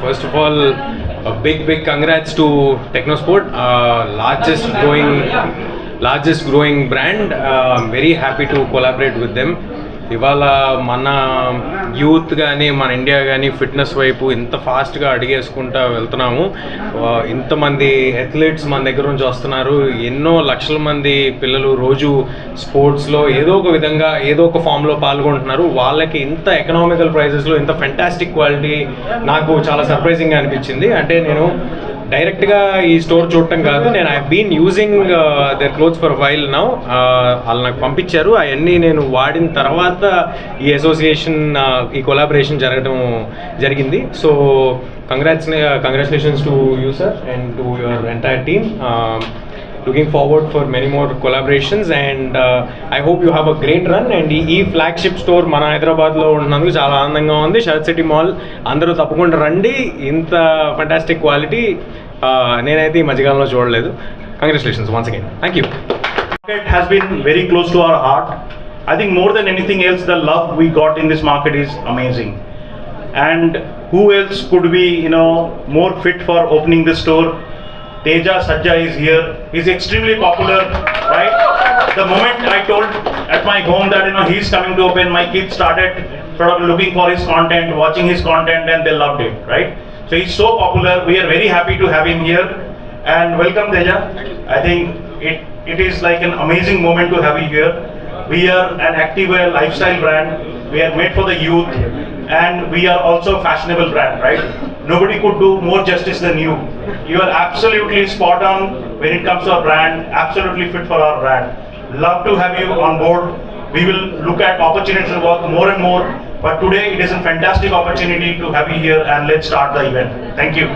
First of all, a big congrats to Technosport, largest growing brand. I'm very happy to collaborate with them. ఇవాళ మన youth కానీ మన India కానీ fitness వైపు ఇంత ఫాస్ట్గా అడిగేసుకుంటూ వెళ్తున్నాము. ఇంతమంది అథ్లెట్స్ మన దగ్గర నుంచి వస్తున్నారు. ఎన్నో లక్షల మంది పిల్లలు రోజు స్పోర్ట్స్లో ఏదో ఒక విధంగా ఏదో ఒక ఫామ్లో పాల్గొంటున్నారు. వాళ్ళకి ఇంత ఎకనామికల్ ప్రైజెస్లో ఇంత ఫెంటాస్టిక్ క్వాలిటీ నాకు చాలా సర్ప్రైజింగ్గా అనిపించింది. అంటే నేను డైరెక్ట్గా ఈ స్టోర్ చూడటం కాదు, నేను I been using their clothes for while now. వాళ్ళు నాకు పంపించారు, అవన్నీ నేను వాడిన తర్వాత ఈ అసోసియేషన్ ఈ కొలాబరేషన్ జరిగింది. So congratulations to you sir and to your entire team. Looking forward for many more collaborations and I hope you have a great run. And ఈ ఫ్లాగ్షిప్ స్టోర్ మన హైదరాబాద్లో ఉన్నందుకు చాలా ఆనందంగా ఉంది. శరత్ సిటీ మాల్ అందరూ తప్పకుండా రండి. ఇంత ఫంటాస్టిక్ క్వాలిటీ నేనైతే ఈ మధ్యకాలంలో చూడలేదు. Congratulations once again. Thank you. Market has been very close to our heart. I think more than anything else, the love we got in this market is amazing. And who else could be, more fit for opening this store? Teja Sajja is here. He's extremely popular, right? The moment I told at my home that he's coming to open, my kids started sort of looking for his content, watching his content, and they loved it, right? So he's so popular. We are very happy to have him here. And welcome, Teja. I think it is like an amazing moment to have you here. We are an activewear lifestyle brand. We are made for the youth, and we are also a fashionable brand, right? Nobody could do more justice than you. You are absolutely spot on when it comes to our brand, absolutely fit for our brand. Love to have you on board. We will look at opportunities to work more and more, but today it is a fantastic opportunity to have you here, and let's start the event. Thank you.